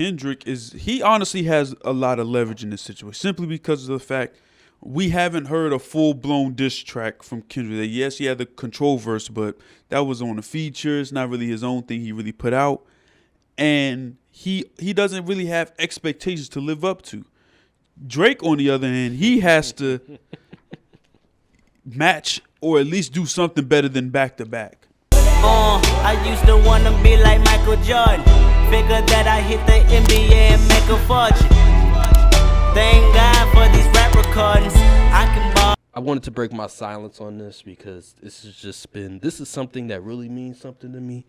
Kendrick he honestly has a lot of leverage in this situation simply because of the fact we haven't heard a full-blown diss track from Kendrick. Yes, he had the Control verse, but that was on the features, not really his own thing he really put out. And he doesn't really have expectations to live up to. Drake, on the other hand, he has to match or at least do something better than back-to-back. I used to want to be like Michael Jordan. Figure that I hit the NBA and make a fortune. Thank God for these rap recordings. I wanted to break my silence on this because this is something that really means something to me.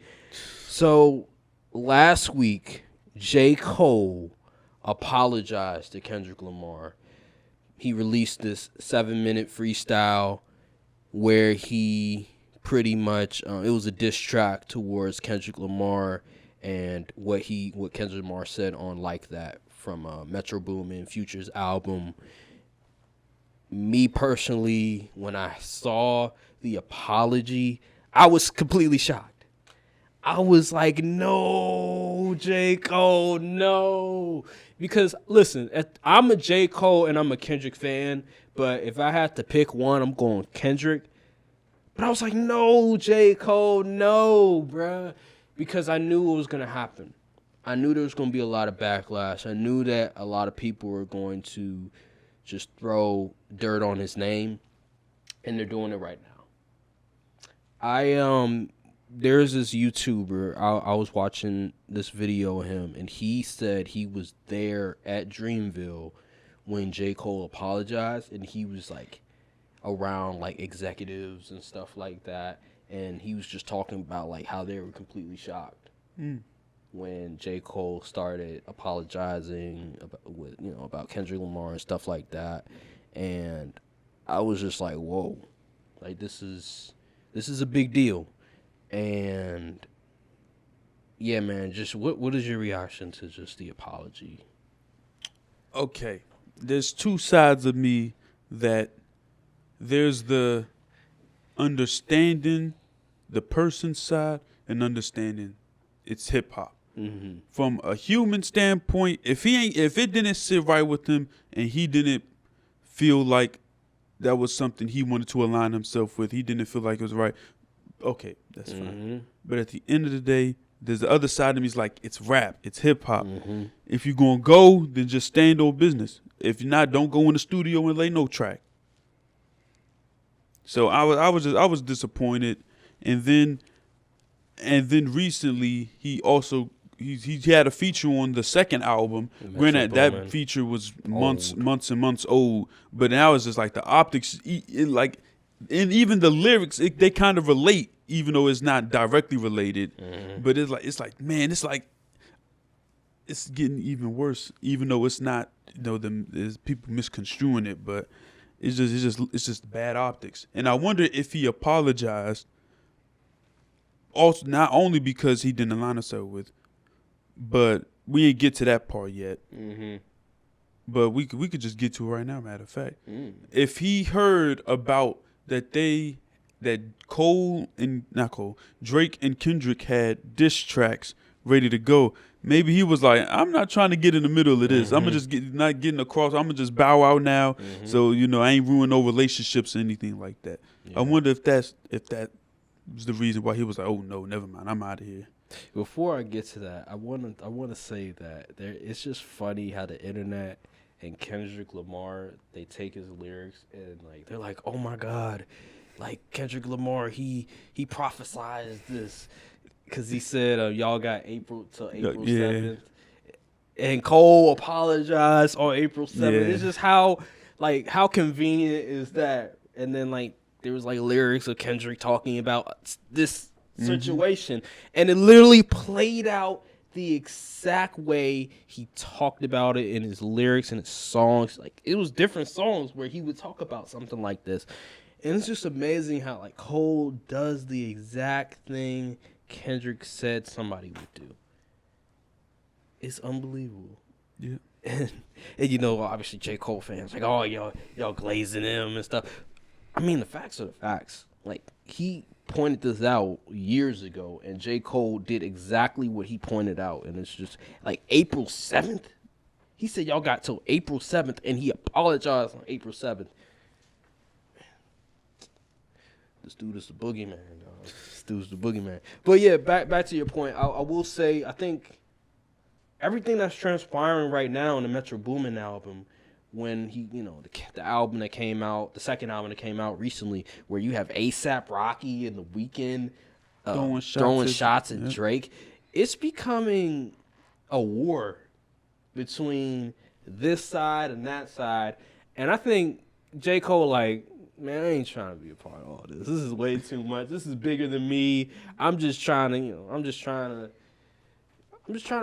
So last week, J.Cole apologized to Kendrick Lamar. He released this 7-minute freestyle where he pretty much it was a diss track towards Kendrick Lamar and what Kendrick Lamar said on Like That from Metro Boomin Future's album. Me personally, when I saw the apology, I was completely shocked. I was like, no, J. Cole, no. Because, listen, I'm a J. Cole and I'm a Kendrick fan, but if I had to pick one, I'm going Kendrick. But I was like, no, J. Cole, no, bruh. Because I knew it was going to happen. I knew there was going to be a lot of backlash. I knew that a lot of people were going to just throw dirt on his name, and they're doing it right now. There's this YouTuber, I was watching this video of him, and he said he was there at Dreamville when J. Cole apologized, and he was like around like executives and stuff like that, and he was just talking about like how they were completely shocked when J. Cole started apologizing about Kendrick Lamar and stuff like that. And I was just like, whoa, like this is a big deal. And yeah, man, just what is your reaction to just the apology? Okay, there's two sides of me. That there's the understanding the person's side and understanding it's hip hop. Mm-hmm. From a human standpoint, if it didn't sit right with him and he didn't feel like that was something he wanted to align himself with, he didn't feel like it was right, okay, that's fine. But at the end of the day, there's the other side of me is like, it's rap, it's hip hop. Mm-hmm. If you're gonna go, then just stand on business. If you're not, don't go in the studio and lay no track. So I was disappointed, and then recently he had a feature on the second album. Granted, that feature was months and months old, but now it's just like the optics, and even the lyrics, they kind of relate, even though it's not directly related. Mm-hmm. But it's like man, it's getting even worse, even though it's not. There's people misconstruing it, but it's just bad optics. And I wonder if he apologized. Also, not only because he didn't align himself with, but we ain't get to that part yet. Mm-hmm. But we could just get to it right now. Matter of fact, if he heard about that Drake and Kendrick had diss tracks ready to go, maybe he was like, I'm not trying to get in the middle of this. Mm-hmm. I'm gonna just not getting across. I'm gonna just bow out now. Mm-hmm. So I ain't ruin no relationships or anything like that. Yeah. I wonder if that was the reason why he was like, oh no, never mind, I'm out of here. Before I get to that, I want to say that it's just funny how the internet and Kendrick Lamar, they take his lyrics and like they're like, oh my God, like Kendrick Lamar, he prophesized this because he said y'all got April 7th, and Cole apologized on April 7th. Yeah. It's just how convenient is that? And then like there was like lyrics of Kendrick talking about this situation, and it literally played out the exact way he talked about it in his lyrics and his songs. Like it was different songs where he would talk about something like this, and it's just amazing how like Cole does the exact thing Kendrick said somebody would do. It's unbelievable. Yeah, and obviously J. Cole fans like, oh y'all glazing him and stuff. I mean, the facts are the facts. like he pointed this out years ago, and J. Cole did exactly what he pointed out, and it's just like April 7th. He said y'all got till April 7th, and he apologized on April 7th. This dude is the boogeyman, dog. This dude's the boogeyman. But yeah, back to your point. I will say, I think everything that's transpiring right now in the Metro Boomin album, when he, the album that came out, the second album that came out recently, where you have A$AP Rocky and The Weeknd throwing shots at Drake, it's becoming a war between this side and that side. And I think J. Cole, like, man, I ain't trying to be a part of all this. This is way too much. This is bigger than me. I'm just trying to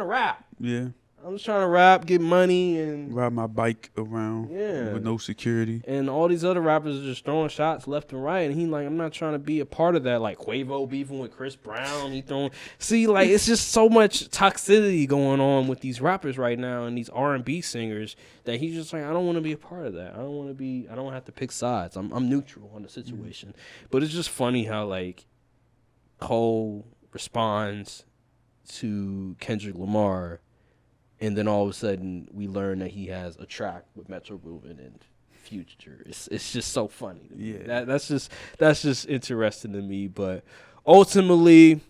rap. Yeah. I'm just trying to rap, get money, and ride my bike around with no security. And all these other rappers are just throwing shots left and right. And he like, I'm not trying to be a part of that. Like Quavo beefing with Chris Brown. It's just so much toxicity going on with these rappers right now and these R&B singers that he's just like, I don't want to be a part of that. I don't have to pick sides. I'm neutral on the situation. But it's just funny how like Cole responds to Kendrick Lamar, and then all of a sudden we learn that he has a track with Metro Boomin and Future. It's just so funny to me. Yeah. That's just interesting to me. But ultimately,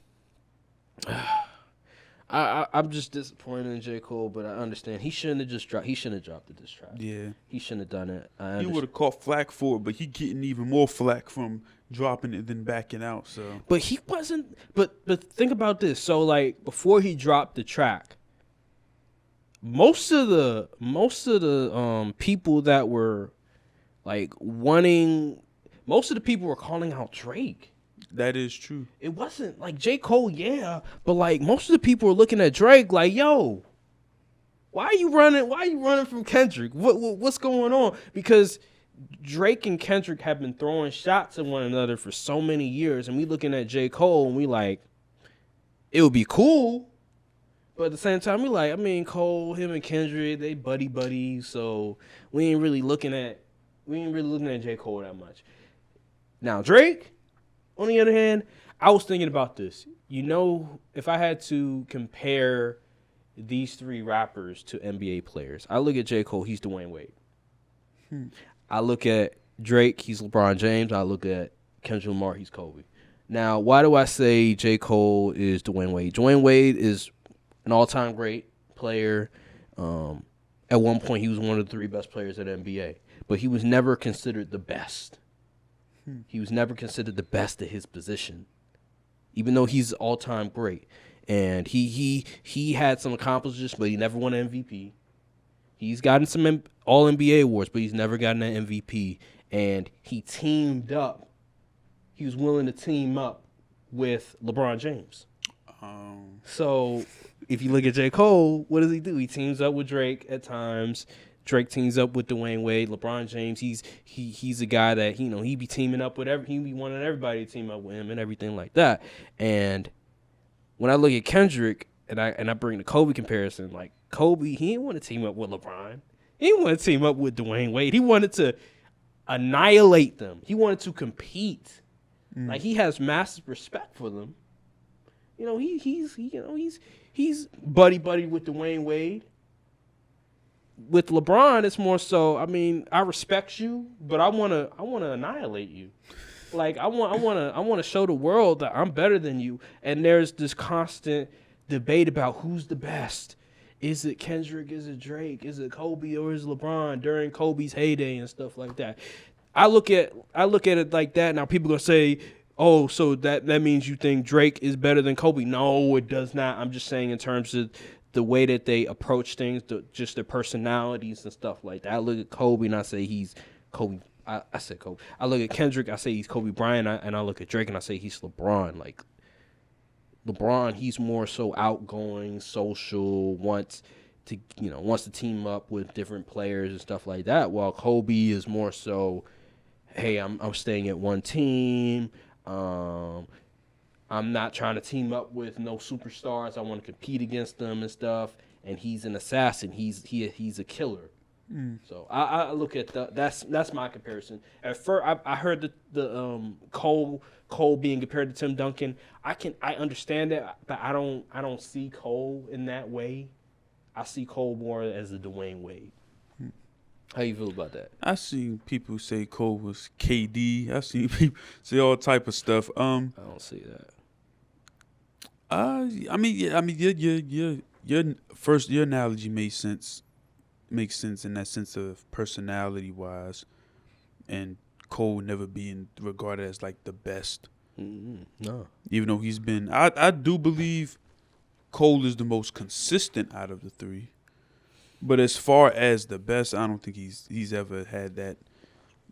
I'm just disappointed in J. Cole. But I understand he shouldn't have dropped the diss track. Yeah, he shouldn't have done it. He would have caught flack for it, but he getting even more flack from dropping it than backing out. So, but he wasn't. But think about this. So like before he dropped the track, most of the people that were like most of the people were calling out Drake. That is true. It wasn't like J. Cole, yeah, but like most of the people were looking at Drake like, yo, why are you running from Kendrick? What's going on? Because Drake and Kendrick have been throwing shots at one another for so many years, and we looking at J. Cole and we like, it would be cool. But at the same time, we like, I mean, Cole, him and Kendrick, they buddy, so we ain't really looking at J. Cole that much. Now, Drake, on the other hand, I was thinking about this. If I had to compare these three rappers to NBA players, I look at J. Cole, he's Dwayne Wade. I look at Drake, he's LeBron James. I look at Kendrick Lamar, he's Kobe. Now, why do I say J. Cole is Dwayne Wade? Dwayne Wade is an all-time great player. At one point, he was one of the three best players at the NBA, but he was never considered the best. He was never considered the best at his position, even though he's all-time great. And he had some accomplishments, but he never won an MVP. He's gotten some All-NBA awards, but he's never gotten an MVP. And he teamed up. He was willing to team up with LeBron James. So if you look at J. Cole, what does he do? He teams up with Drake at times. Drake teams up with Dwayne Wade. LeBron James, he's a guy that he be teaming up with he be wanting everybody to team up with him and everything like that. And when I look at Kendrick and I bring the Kobe comparison, like Kobe, he didn't want to team up with LeBron. He didn't want to team up with Dwayne Wade. He wanted to annihilate them. He wanted to compete. Like he has massive respect for them. He's buddy with Dwayne Wade. With LeBron, it's more so, I mean, I respect you, but I wanna annihilate you. Like I wanna show the world that I'm better than you. And there's this constant debate about who's the best. Is it Kendrick? Is it Drake? Is it Kobe or is it LeBron during Kobe's heyday and stuff like that? I look at it like that. Now people gonna say, oh, so that means you think Drake is better than Kobe? No, it does not. I'm just saying in terms of the way that they approach things, just their personalities and stuff like that. I look at Kobe and I say he's Kobe. I said Kobe. I look at Kendrick, I say he's Kobe Bryant, and I look at Drake and I say he's LeBron. Like LeBron, he's more so outgoing, social, wants to team up with different players and stuff like that. While Kobe is more so, hey, I'm staying at one team. I'm not trying to team up with no superstars. I want to compete against them and stuff. And he's an assassin. He's a killer. So I look at that's my comparison. At first, I heard the Cole being compared to Tim Duncan. I understand that, but I don't see Cole in that way. I see Cole more as a Dwayne Wade. How you feel about that? I seen people say Cole was KD. I seen people say all type of stuff. I don't see that. Your analogy makes sense in that sense of personality wise, and Cole never being regarded as like the best. No, even though he's been, I do believe Cole is the most consistent out of the three. But as far as the best, I don't think he's ever had that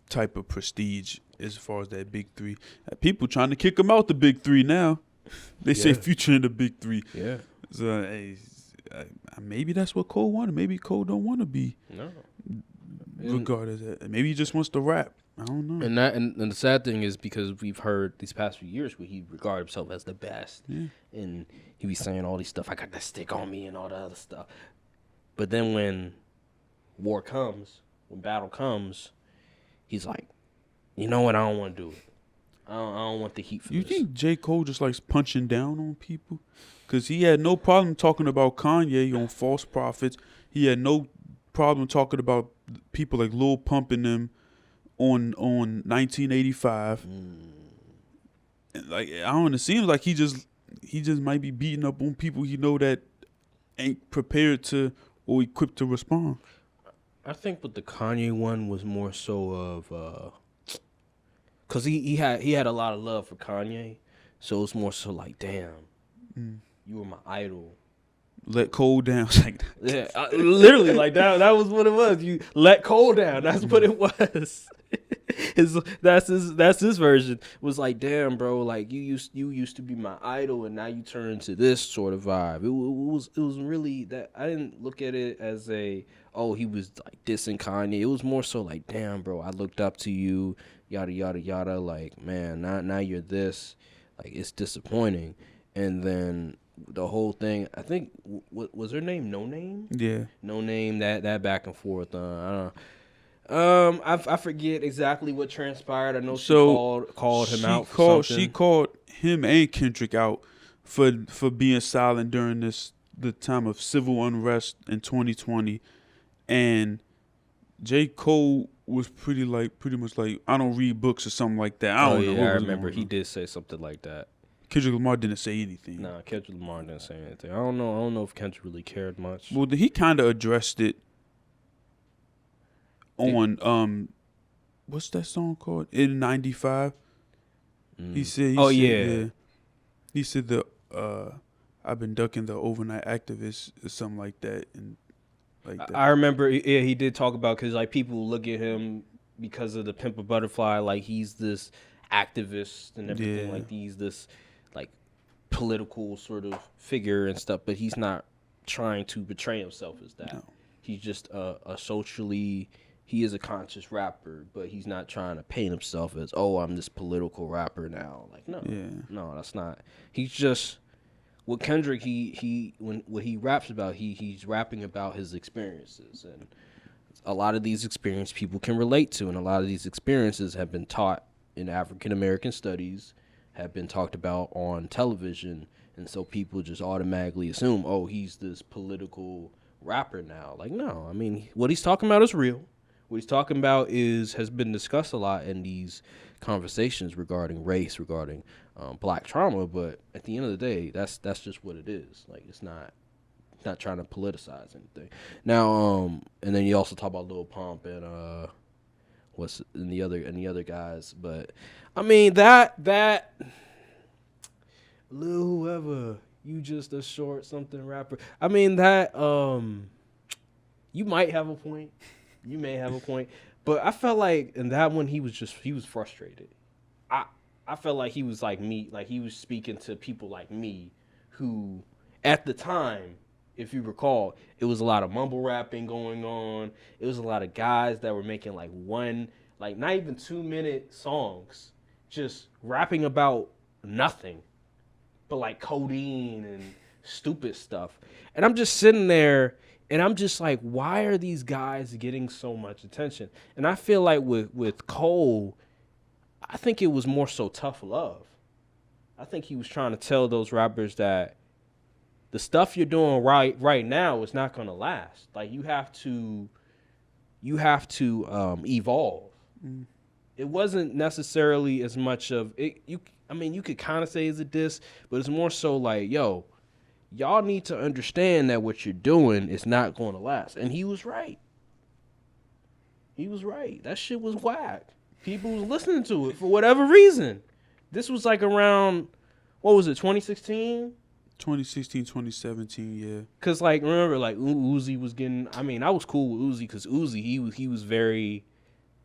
type of prestige as far as that big three. People trying to kick him out the big three now. They say Future in the big three. Yeah. So hey, maybe that's what Cole wanted. Maybe Cole don't want to be regarded as. Maybe he just wants to rap. I don't know. And the sad thing is because we've heard these past few years where he regarded himself as the best, and he be saying all these stuff. I got that stick on me and all the other stuff. But then when war comes, when battle comes, he's like, you know what? I don't want to do it. I don't want the heat for you this. You think J. Cole just likes punching down on people? Because he had no problem talking about Kanye on False Prophets. He had no problem talking about people like Lil Pump and them on 1985. And like, I don't know. It seems like he just might be beating up on people he know that ain't prepared to or equipped to respond. I think with the Kanye one was more so of because he had a lot of love for Kanye, so it's more so like, damn, you were my idol. Let Cole down. Yeah, literally like that. That was what it was. You let Cole down. That's what it was. That's his version. Was like, damn, bro. Like you used to be my idol, and now you turn into this sort of vibe. It was really that. I didn't look at it as he was like dissing Kanye. It was more so like, damn, bro. I looked up to you. Yada yada yada. Like, man, now you're this. Like, it's disappointing. And then the whole thing, I think, what was her name? No Name? Yeah. No Name, that back and forth. I don't know. I forget exactly what transpired. I know she called him out for something. She called him and Kendrick out for being silent during the time of civil unrest in 2020. And J. Cole was pretty much like, I don't read books or something like that. I don't know. I remember he did say something like that. Kendrick Lamar didn't say anything. Nah, Kendrick Lamar didn't say anything. I don't know if Kendrick really cared much. Well, he kind of addressed it on what's that song called? In 95. He said He said I've been ducking the overnight activists or something like that, and like that. I remember he did talk about, because like people look at him because of the Pimp a Butterfly, like he's this activist and everything, like he's this like political sort of figure and stuff, but he's not trying to portray himself as that. No. He's just he is a conscious rapper, but he's not trying to paint himself as, I'm this political rapper now. Like, no, that's not. He's just, with Kendrick, what he raps about, he's rapping about his experiences, and a lot of these experiences people can relate to, and a lot of these experiences have been taught in African American studies, have been talked about on television, and so people just automatically assume, he's this political rapper now. Like, no, I mean, what he's talking about is real. What he's talking about has been discussed a lot in these conversations regarding race, regarding black trauma, but at the end of the day, that's just what it is. Like, it's not trying to politicize anything. Now, and then you also talk about Lil Pump and the other guys, but I mean that Lil whoever, you just a short something rapper. I mean that you might have a point. You may have a point, but I felt like in that one he was frustrated. I felt like he was like me, like he was speaking to people like me who at the time, if you recall, it was a lot of mumble rapping going on. It was a lot of guys that were making like not even 2-minute songs, just rapping about nothing but like codeine and stupid stuff. And I'm just sitting there And I'm just like, why are these guys getting so much attention? And I feel like with Cole, I think it was more so tough love. I think he was trying to tell those rappers that the stuff you're doing right now is not going to last. Like you have to evolve. It wasn't necessarily as much of it. You could kind of say it's a diss, but it's more so like, yo, y'all need to understand that what you're doing is not going to last. And he was right. That shit was whack. People was listening to it for whatever reason. This was like around, what was it, 2016? 2016, 2017, yeah. Because, like, remember, like, Uzi was getting, I was cool with Uzi because Uzi, he was very,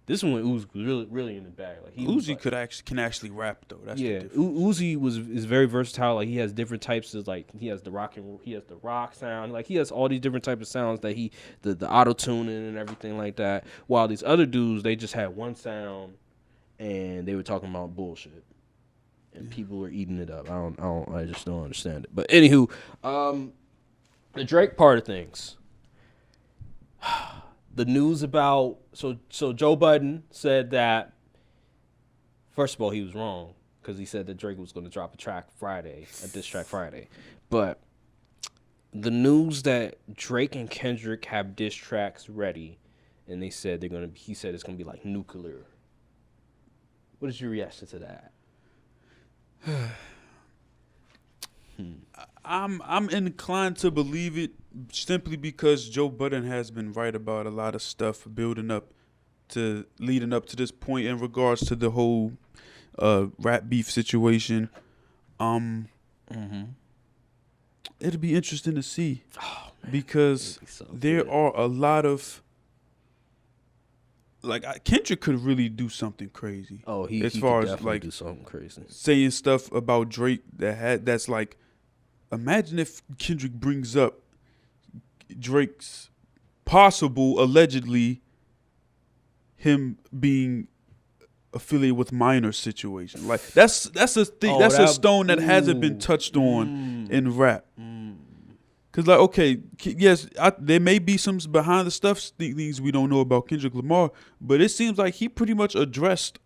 this one Uzi was really in the bag. Like Uzi can actually rap though. That's the difference. Uzi is very versatile. Like he has different types of he has the rock sound. Like he has all these different types of sounds that the auto tuning and everything like that. While these other dudes, they just had one sound and they were talking about bullshit. And people were eating it up. I just don't understand it. But anywho, the Drake part of things. The news about so Joe Budden said that, first of all, he was wrong because he said that Drake was going to drop a diss track Friday. But the news that Drake and Kendrick have diss tracks ready, and he said it's going to be like nuclear. What is your reaction to that? I'm inclined to believe it simply because Joe Budden has been right about a lot of stuff leading up to this point in regards to the whole rap beef situation. It'll be interesting to see because there are a lot of Kendrick could really do something crazy. Oh, he as could far as definitely do something crazy, saying stuff about Drake that's like. Imagine if Kendrick brings up Drake's allegedly, him being affiliated with minor situation. Like that's a thing. A stone that hasn't been touched on in rap. Cause like, okay, yes, there may be some behind the stuff things we don't know about Kendrick Lamar, but it seems like he pretty much addressed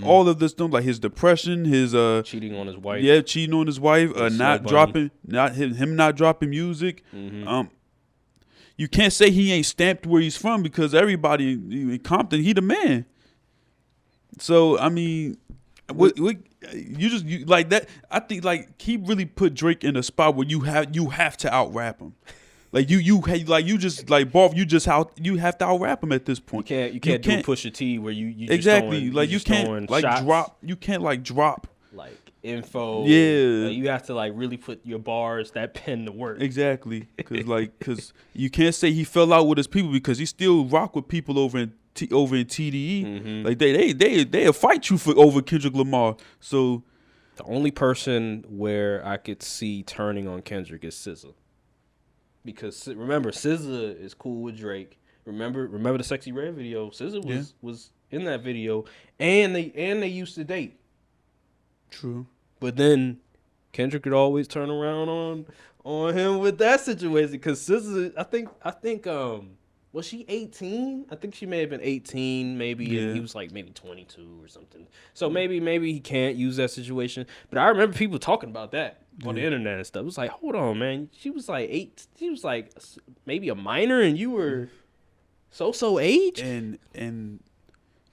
all of this stuff, like his depression, his cheating on his wife. Yeah, cheating on his wife, not dropping music. You can't say he ain't stamped where he's from because everybody in Compton, he the man. So I mean, you like that. I think like he really put Drake in a spot where you have to out rap him. Like you have to out rap him at this point. You can't do a Pusha T where you just exactly throwing, you can't like shots. Drop. You can't like drop like info. Yeah, like, you have to like really put your bars, that pen to work. Exactly, because you can't say he fell out with his people because he still rock with people over in TDE. Like they'll fight you over Kendrick Lamar. So the only person where I could see turning on Kendrick is SZA. Because remember, SZA is cool with Drake. Remember the Sexy Red video? SZA was in that video, and they used to date. True. But then Kendrick could always turn around on him with that situation. Because SZA, I think was she 18? I think she may have been 18, maybe, and he was like maybe 22 or something. So maybe he can't use that situation. But I remember people talking about that on the internet and stuff. It was like, hold on, man. She was like 8. She was like maybe a minor, and you were so age. And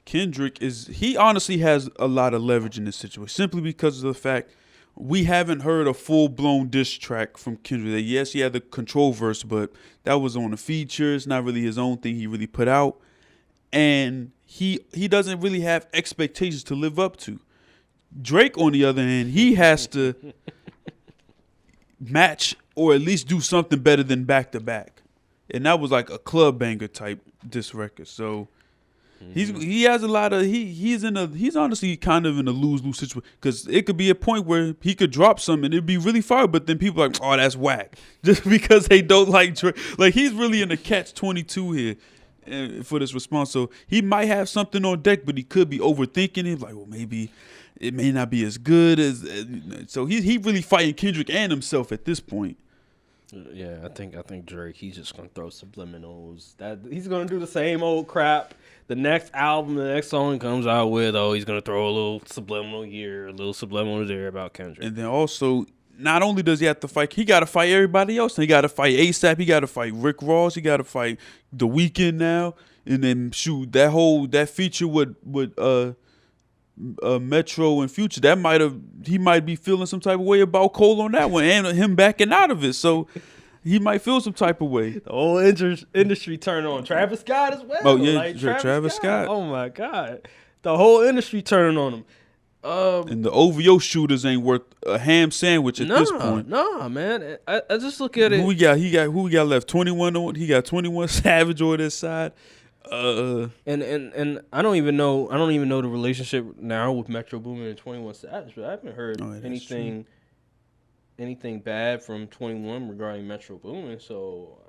Kendrick he honestly has a lot of leverage in this situation simply because of the fact we haven't heard a full-blown diss track from Kendrick. Yes, he had the Control verse, but that was on a feature. It's not really his own thing he really put out. And he doesn't really have expectations to live up to. Drake, on the other hand, he has to match or at least do something better than back-to-back. And that was like a club banger type diss record. So he has a lot of he's honestly kind of in a lose-lose situation because it could be a point where he could drop something and it'd be really fire, but then people are like, oh, that's whack, just because they don't like Drake. Like he's really in a catch-22 here for this response. So he might have something on deck, but he could be overthinking it. Like, well, maybe it may not be as good as. So he really fighting Kendrick and himself at this point. Yeah, I think Drake, he's just gonna throw subliminals. That he's gonna do the same old crap. The next album, the next song he comes out with, he's gonna throw a little subliminal here, a little subliminal there about Kendrick. And then also, not only does he have to fight, he got to fight everybody else. He got to fight ASAP. He got to fight Rick Ross. He got to fight The Weeknd now. And then shoot that feature with Metro and Future. He might be feeling some type of way about Cole on that one and him backing out of it. So he might feel some type of way. The whole industry turned on Travis Scott as well. Oh yeah, Travis Scott. Oh my God, the whole industry turning on him. And the OVO shooters ain't worth a ham sandwich at this point. Nah, man. I just look at it. Who we got left? 21 on. He got 21 Savage on this side. And I don't even know the relationship now with Metro Boomin and 21 Savage, but I haven't heard anything bad from 21 regarding Metro Boomin. So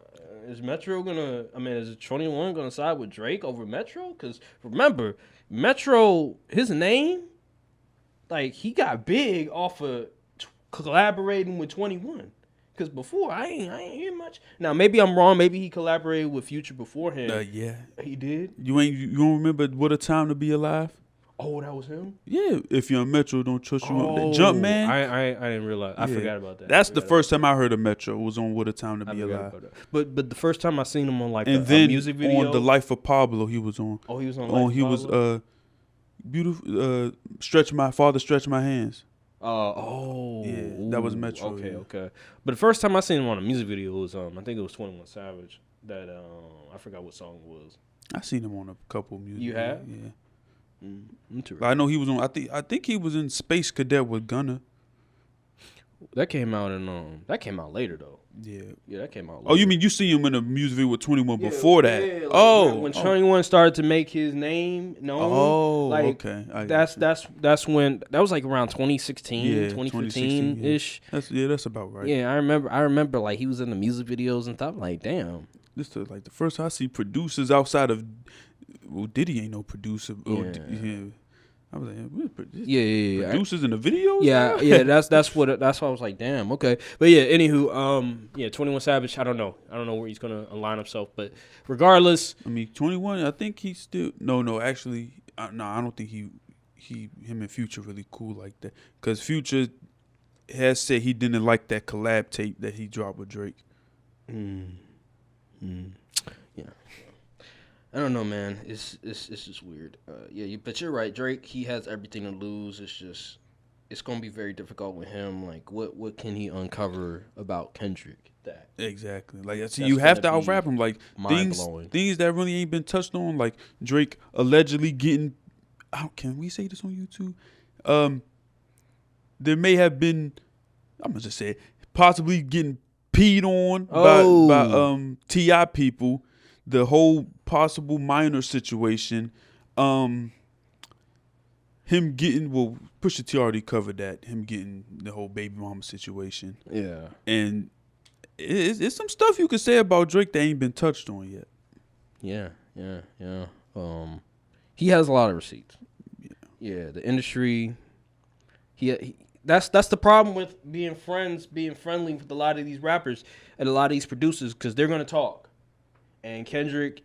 is 21 gonna side with Drake over Metro? Because remember, Metro, his name, like, he got big off of collaborating with 21. Because before, I ain't hear much. Now, maybe I'm wrong. Maybe he collaborated with Future beforehand. Yeah. He did? You don't remember What a Time to Be Alive? Oh, that was him? Yeah. If you're on Metro, don't trust you. Jump Man. I didn't realize. I forgot about that. That's the first time I heard of Metro. Was on What a Time to Be Alive. But the first time I seen him on, like, and a music video. On The Life of Pablo, he was on. Oh, he was on Life of Pablo? Was beautiful. Stretch My Hands. Yeah, that was Metro. Okay. But the first time I seen him on a music video was I think it was 21 Savage. That I forgot what song it was. I seen him on a couple of music. You have? Yeah. Interesting. I know he was on. I think he was in Space Cadet with Gunna. That came out later though. Yeah, that came out later. Oh, you mean you see him in a music video with 21 before that? Yeah, like when 21 started to make his name known. Okay. That's when that was like around 2016, 2015 ish. That's about right. Yeah, I remember like he was in the music videos and stuff. Like, damn. This is like the first time I see producers outside of Diddy ain't no producer. Yeah. I was like, producers in the videos. Yeah. That's why I was like, damn, okay. But yeah, anywho, 21 Savage. I don't know where he's gonna align himself, but regardless, I mean, 21. I think he's still no. Actually, I don't think him and Future really cool like that. Because Future has said he didn't like that collab tape that he dropped with Drake. Yeah. I don't know, man. It's just weird. But you're right. Drake, he has everything to lose. It's gonna be very difficult with him. Like, what can he uncover about Kendrick? That exactly. Like, see, you have to out rap him. Like things that really ain't been touched on. Like Drake allegedly getting. Can we say this on YouTube? There may have been. I'm gonna just say it, possibly getting peed on by T.I. people. The whole possible minor situation, him getting Pusha T already covered that. Him getting the whole baby mama situation. Yeah, and it's some stuff you could say about Drake that ain't been touched on yet. Yeah. He has a lot of receipts. Yeah. The industry. That's the problem with being friendly with a lot of these rappers and a lot of these producers, because they're gonna talk. And Kendrick,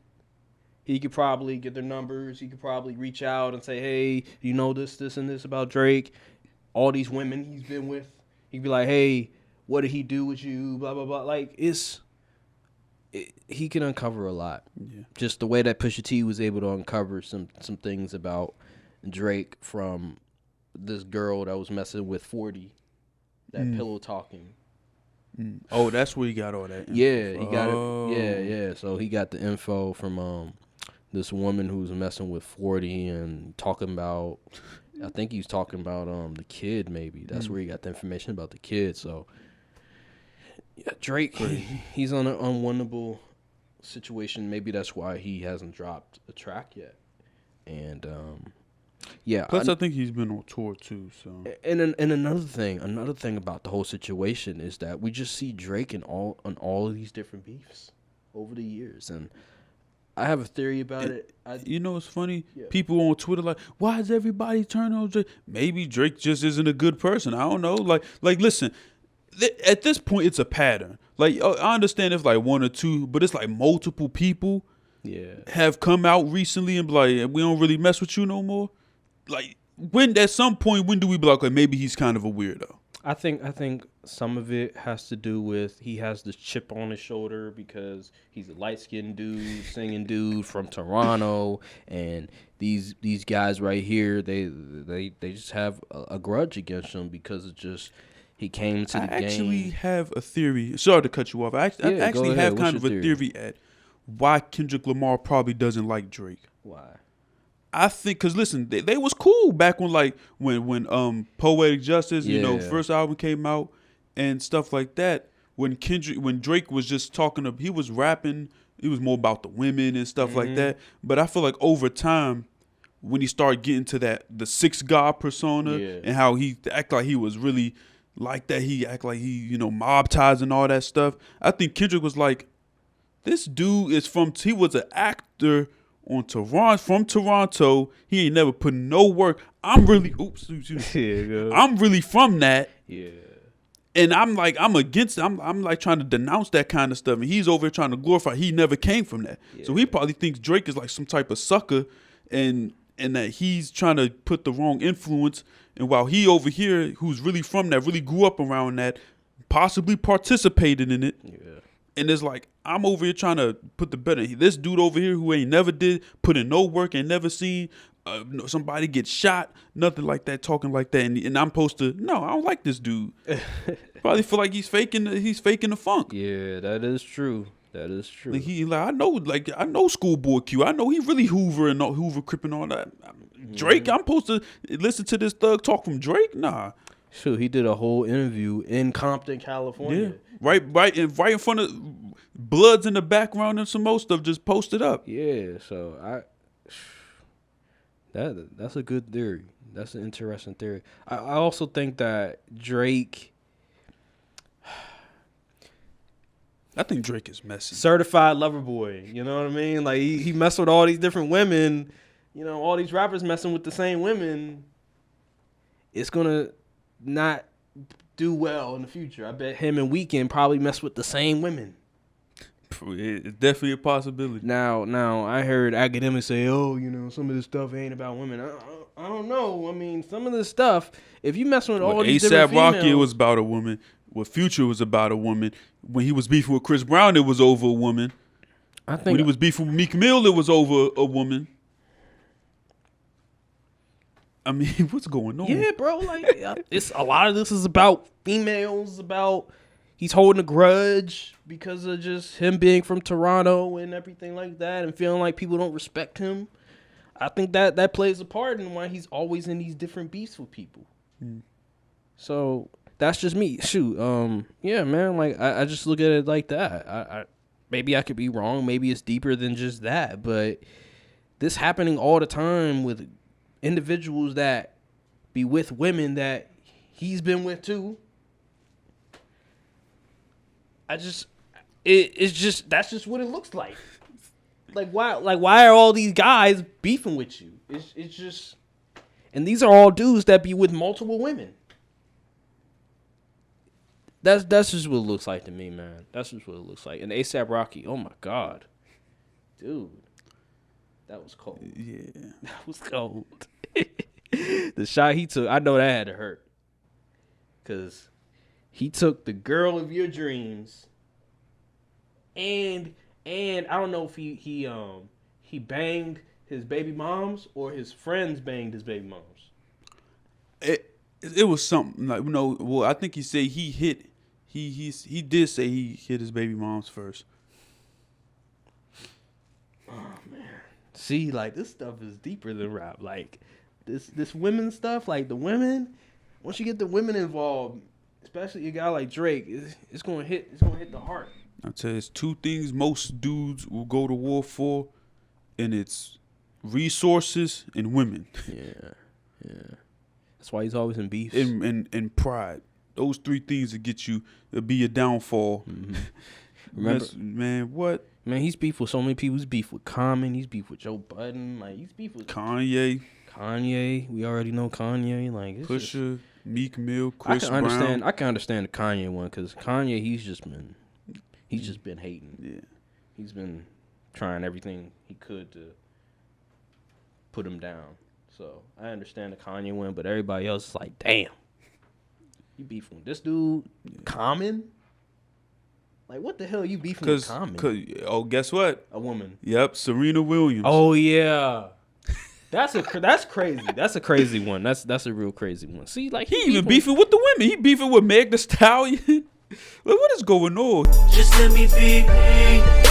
he could probably get their numbers. He could probably reach out and say, hey, you know this, and this about Drake. All these women he's been with. He'd be like, hey, what did he do with you? Blah, blah, blah. Like, he can uncover a lot. Yeah. Just the way that Pusha T was able to uncover some things about Drake from this girl that was messing with 40, that pillow talking. Oh, that's where he got all that info. Yeah, he got it. Yeah. So he got the info from this woman who was messing with 40 and talking about. I think he was talking about the kid. Maybe that's where he got the information about the kid. So yeah, Drake, he's on an unwinnable situation. Maybe that's why he hasn't dropped a track yet. And plus I think he's been on tour too. So and another thing about the whole situation is that we just see Drake on all of these different beefs over the years, and I have a theory about it. It's funny. Yeah. People on Twitter like, why is everybody turning on Drake? Maybe Drake just isn't a good person. I don't know. Like listen, at this point it's a pattern. Like, I understand if like one or two, but it's like multiple people have come out recently and be like, we don't really mess with you no more. Like, when at some point, when do we be like, okay, maybe he's kind of a weirdo? I think some of it has to do with he has this chip on his shoulder because he's a light-skinned dude, singing dude from Toronto, and these guys right here, they just have a grudge against him because it's just he came to the game. I actually have a theory. Sorry to cut you off. I actually have kind of a theory at why Kendrick Lamar probably doesn't like Drake. Why? I think because listen, they was cool back when Poetic Justice, first album came out and stuff like that. When Drake was just he was rapping, it was more about the women and stuff like that. But I feel like over time, when he started getting to the six God persona and how he act like he was really like that, he act like he mob ties and all that stuff. I think Kendrick was like, this dude he was an actor from Toronto. He ain't never put in no work. I'm really I'm really from that. Yeah. And I'm against it. I'm like trying to denounce that kind of stuff. And he's over here trying to glorify. He never came from that. Yeah. So he probably thinks Drake is like some type of sucker and that he's trying to put the wrong influence. And while he over here, who's really from that, really grew up around that, possibly participated in it. Yeah. And it's like, I'm over here trying to put the better. This dude over here who ain't never put in no work, ain't never seen somebody get shot, nothing like that, talking like that. And I'm supposed to, no, I don't like this dude. Probably feel like he's faking the funk. Yeah, that is true. That is true. I know Schoolboy Q. I know he really Hoover cripping all that. Drake, I'm supposed to listen to this thug talk from Drake? Nah. Shoot, he did a whole interview in Compton, California. Yeah. Right in front of Bloods in the background and some more stuff just posted up. Yeah, so that's a good theory. That's an interesting theory. I also think that Drake, I think Drake is messy. Certified lover boy, you know what I mean? Like he messed with all these different women, all these rappers messing with the same women. It's gonna not do well in the future. I bet him and Weeknd probably mess with the same women. It's definitely a possibility. Now I heard academics say, some of this stuff ain't about women. I don't know. I mean, some of this stuff, if you messing with all these different females. A$AP Rocky, it was about a woman. What Future was about a woman. When he was beefing with Chris Brown, it was over a woman. When he was beefing with Meek Mill, it was over a woman. I mean, what's going on? Yeah, bro. Like, it's a lot of this is about females. About he's holding a grudge because of just him being from Toronto and everything like that, and feeling like people don't respect him. I think that plays a part in why he's always in these different beefs with people. So that's just me. Shoot, yeah, man. Like I just look at it like that. I maybe I could be wrong. Maybe it's deeper than just that. But this happening all the time with individuals that be with women that he's been with too. It's just that's just what it looks like. Like why are all these guys beefing with you? It's just, and these are all dudes that be with multiple women. That's just what it looks like to me, man. That's just what it looks like. And A$AP Rocky, oh my God, dude, that was cold. Yeah, that was cold. The shot he took, I know that had to hurt, cause he took the girl of your dreams, and I don't know if he banged his baby moms or his friends banged his baby moms. It was something like well, I think he said he did say he hit his baby moms first. Oh man, see, like this stuff is deeper than rap. Like this women stuff, like the women. Once you get the women involved, especially a guy like Drake, it's gonna hit the heart. I'll tell you, it's two things most dudes will go to war for, and it's resources and women. Yeah. That's why he's always in beef. And pride. Those three things that get you, it'll be your downfall. Mm-hmm. Remember, man, what? Man, he's beef with so many people. He's beef with Common. He's beef with Joe Budden. Like, he's beef with Kanye. We already know Kanye. Like, Pusha, Meek Mill, Chris Brown. I can understand the Kanye one because Kanye, he's just been. He's just been hating. Yeah. He's been trying everything he could to put him down. So I understand the Kanye one, but everybody else is like, damn, you beefing with this dude? Common? Like, what the hell are you beefing with Common? Oh, guess what? A woman. Yep, Serena Williams. Oh yeah. That's crazy. That's a crazy one. That's a real crazy one. See, like he even beefing with the women. He beefing with Meg Thee Stallion. Like, what is going on? Just let me be.